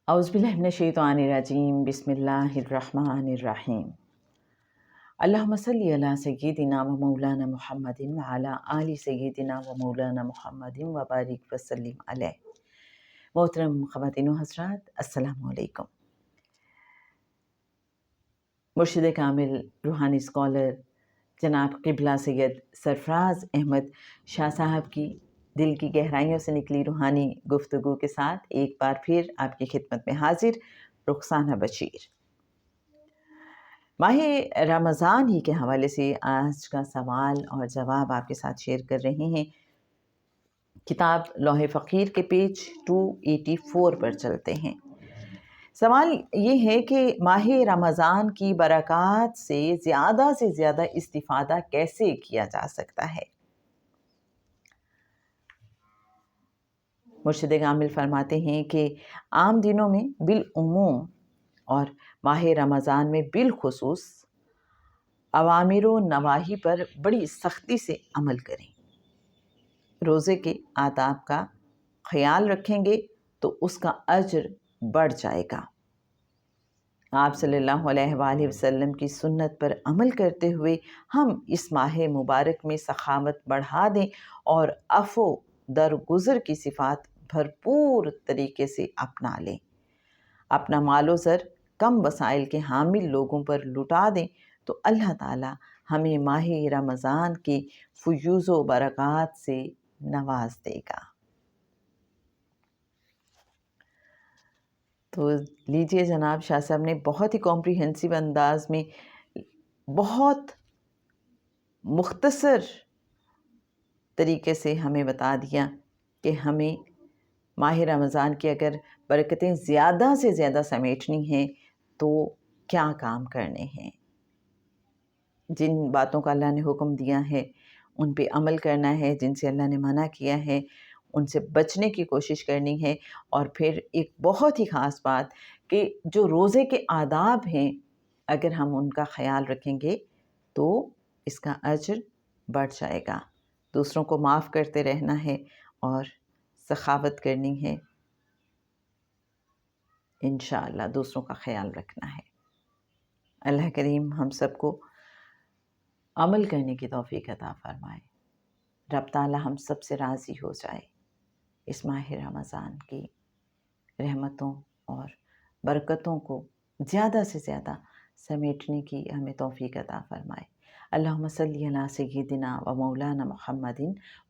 اعوذ باللہ من الشیطان الرجیم، بسم اللہ الرحمن الرحیم۔ اللہم صلی علی سیدنا و مولانا محمد وعلی آل سیدنا و مولانا محمد وبارک وسلم علیہ۔ محترم خواتین و حضرات، السلام علیکم۔ مرشد کامل روحانی اسکالر جناب قبلہ سید سرفراز احمد شاہ صاحب کی دل کی گہرائیوں سے نکلی روحانی گفتگو کے ساتھ ایک بار پھر آپ کی خدمت میں حاضر رخسانہ بشیر۔ ماہ رمضان ہی کے حوالے سے آج کا سوال اور جواب آپ کے ساتھ شیئر کر رہے ہیں۔ کتاب لوح فقیر کے پیج 284 پر چلتے ہیں۔ سوال یہ ہے کہ ماہ رمضان کی برکات سے زیادہ استفادہ کیسے کیا جا سکتا ہے؟ مرشد کامل فرماتے ہیں کہ عام دنوں میں بالعموم اور ماہ رمضان میں بالخصوص اوامر و نواہی پر بڑی سختی سے عمل کریں۔ روزے کے آداب کا خیال رکھیں گے تو اس کا اجر بڑھ جائے گا۔ آپ صلی اللہ علیہ وآلہ وسلم کی سنت پر عمل کرتے ہوئے ہم اس ماہ مبارک میں سخاوت بڑھا دیں اور عفو درگزر کی صفات بھرپور طریقے سے اپنا لیں، اپنا مال و زر کم وسائل کے حامل لوگوں پر لٹا دیں تو اللہ تعالی ہمیں ماہ رمضان کی فیوز و برکات سے نواز دے گا۔ تو لیجئے، جناب شاہ صاحب نے بہت ہی کمپریہنسو انداز میں بہت مختصر طریقے سے ہمیں بتا دیا کہ ہمیں ماہ رمضان کی اگر برکتیں زیادہ سے زیادہ سمیٹنی ہیں تو کیا کام کرنے ہیں۔ جن باتوں کا اللہ نے حکم دیا ہے ان پہ عمل کرنا ہے، جن سے اللہ نے منع کیا ہے ان سے بچنے کی کوشش کرنی ہے، اور پھر ایک بہت ہی خاص بات کہ جو روزے کے آداب ہیں اگر ہم ان کا خیال رکھیں گے تو اس کا اجر بڑھ جائے گا۔ دوسروں کو معاف کرتے رہنا ہے اور سخاوت کرنی ہے، انشاءاللہ دوسروں کا خیال رکھنا ہے۔ اللہ کریم ہم سب کو عمل کرنے کی توفیق عطا فرمائے۔ رب تعالی ہم سب سے راضی ہو جائے، اس ماہ رمضان کی رحمتوں اور برکتوں کو زیادہ سے زیادہ سمیٹنے کی ہمیں توفیق عطا فرمائے۔ اللہم صلی علی سیدنا و مولانا محمد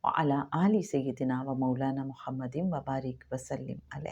وعلی آل سیدنا و مولانا محمد وبارک وسلم علیہ۔